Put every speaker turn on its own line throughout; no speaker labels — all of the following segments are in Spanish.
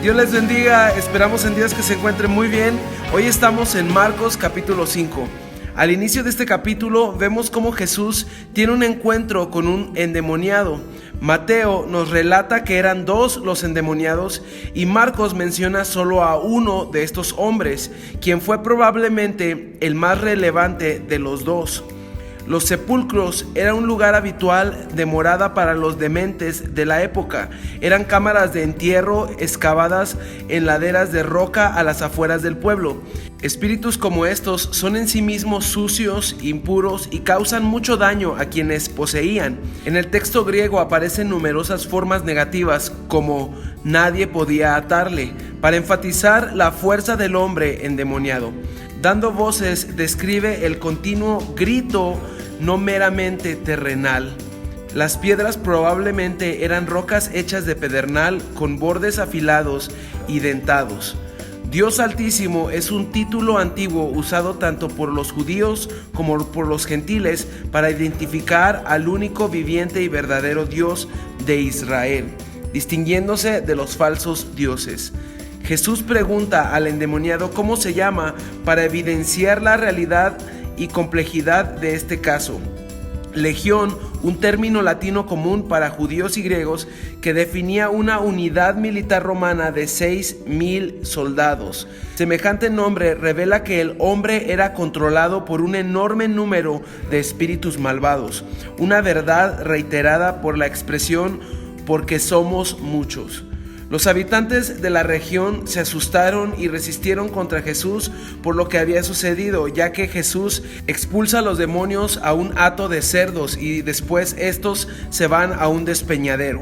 Dios les bendiga, esperamos en Dios que se encuentren muy bien. Hoy estamos en Marcos capítulo 5. Al inicio de este capítulo vemos cómo Jesús tiene un encuentro con un endemoniado. Mateo nos relata que eran 2 los endemoniados y Marcos menciona solo a uno de estos hombres, quien fue probablemente el más relevante de los 2. Los sepulcros eran un lugar habitual de morada para los dementes de la época. Eran cámaras de entierro excavadas en laderas de roca a las afueras del pueblo. Espíritus como estos son en sí mismos sucios, impuros y causan mucho daño a quienes poseían. En el texto griego aparecen numerosas formas negativas como nadie podía atarle, para enfatizar la fuerza del hombre endemoniado. Dando voces describe el continuo grito no meramente terrenal. Las piedras probablemente eran rocas hechas de pedernal con bordes afilados y dentados. Dios Altísimo es un título antiguo usado tanto por los judíos como por los gentiles para identificar al único viviente y verdadero Dios de Israel, distinguiéndose de los falsos dioses. Jesús pregunta al endemoniado cómo se llama para evidenciar la realidad y complejidad de este caso. Legión, un término latino común para judíos y griegos que definía una unidad militar romana de 6,000 soldados. Semejante nombre revela que el hombre era controlado por un enorme número de espíritus malvados, una verdad reiterada por la expresión porque somos muchos. Los habitantes de la región se asustaron y resistieron contra Jesús por lo que había sucedido, ya que Jesús expulsa a los demonios a un hato de cerdos y después estos se van a un despeñadero.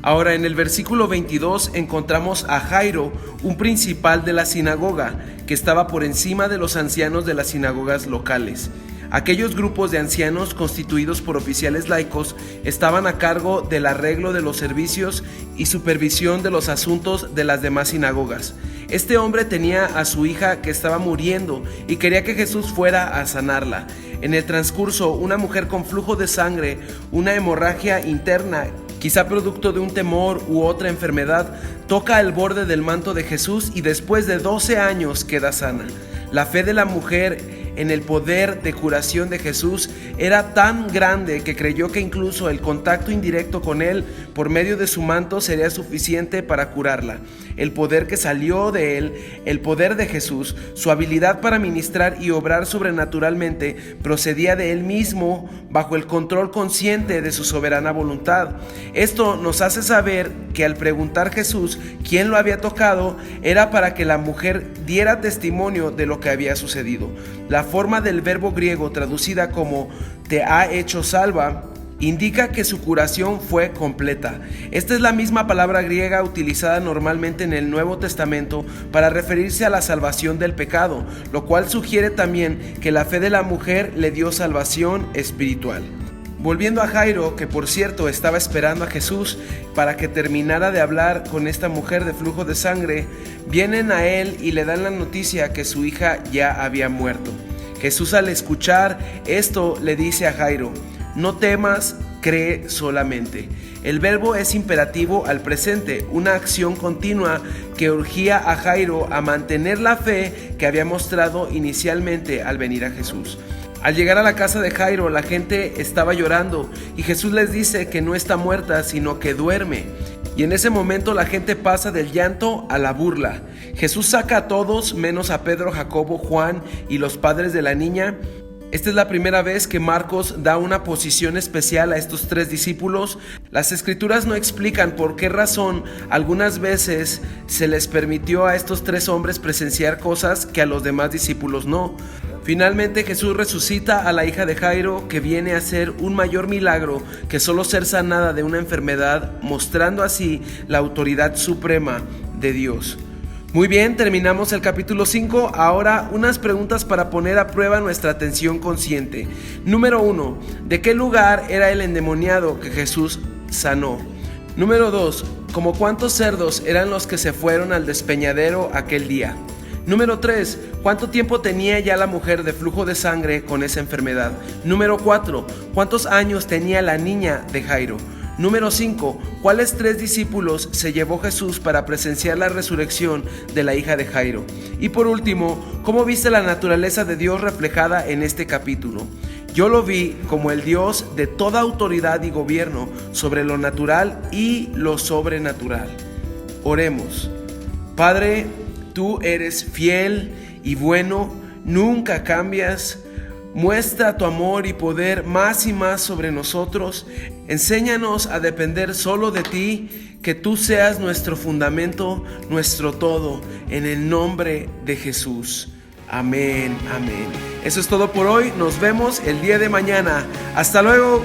Ahora en el versículo 22 encontramos a Jairo, un principal de la sinagoga, que estaba por encima de los ancianos de las sinagogas locales. Aquellos grupos de ancianos constituidos por oficiales laicos estaban a cargo del arreglo de los servicios y supervisión de los asuntos de las demás sinagogas. Este hombre tenía a su hija que estaba muriendo y quería que Jesús fuera a sanarla. En el transcurso, una mujer con flujo de sangre, una hemorragia interna, quizá producto de un temor u otra enfermedad, toca el borde del manto de Jesús y después de 12 años queda sana. La fe de la mujer en el poder de curación de Jesús era tan grande que creyó que incluso el contacto indirecto con él por medio de su manto sería suficiente para curarla. El poder que salió de él, el poder de Jesús, su habilidad para ministrar y obrar sobrenaturalmente, procedía de él mismo bajo el control consciente de su soberana voluntad. Esto nos hace saber que al preguntar Jesús quién lo había tocado, era para que la mujer diera testimonio de lo que había sucedido. La forma del verbo griego traducida como te ha hecho salva indica que su curación fue completa. Esta es la misma palabra griega utilizada normalmente en el Nuevo Testamento para referirse a la salvación del pecado, lo cual sugiere también que la fe de la mujer le dio salvación espiritual. Volviendo a Jairo, que por cierto estaba esperando a Jesús para que terminara de hablar con esta mujer de flujo de sangre, vienen a él y le dan la noticia que su hija ya había muerto. Jesús, al escuchar esto, le dice a Jairo: no temas, cree solamente. El verbo es imperativo al presente, una acción continua que urgía a Jairo a mantener la fe que había mostrado inicialmente al venir a Jesús. Al llegar a la casa de Jairo, la gente estaba llorando y Jesús les dice que no está muerta, sino que duerme. Y en ese momento la gente pasa del llanto a la burla. Jesús saca a todos, menos a Pedro, Jacobo, Juan y los padres de la niña. Esta es la primera vez que Marcos da una posición especial a estos 3 discípulos. Las escrituras no explican por qué razón algunas veces se les permitió a estos 3 hombres presenciar cosas que a los demás discípulos no. Finalmente Jesús resucita a la hija de Jairo, que viene a ser un mayor milagro que solo ser sanada de una enfermedad, mostrando así la autoridad suprema de Dios. Muy bien, terminamos el capítulo 5. Ahora unas preguntas para poner a prueba nuestra atención consciente. Número 1. ¿De qué lugar era el endemoniado que Jesús sanó? Número 2. ¿Cómo cuántos cerdos eran los que se fueron al despeñadero aquel día? Número 3. ¿Cuánto tiempo tenía ya la mujer de flujo de sangre con esa enfermedad? Número 4. ¿Cuántos años tenía la niña de Jairo? Número 5. ¿Cuáles 3 discípulos se llevó Jesús para presenciar la resurrección de la hija de Jairo? Y por último, ¿cómo viste la naturaleza de Dios reflejada en este capítulo? Yo lo vi como el Dios de toda autoridad y gobierno sobre lo natural y lo sobrenatural. Oremos. Padre, tú eres fiel y bueno, nunca cambias. Muestra tu amor y poder más y más sobre nosotros. Enséñanos a depender solo de ti, que tú seas nuestro fundamento, nuestro todo, en el nombre de Jesús. Amén, amén. Eso es todo por hoy. Nos vemos el día de mañana. Hasta luego.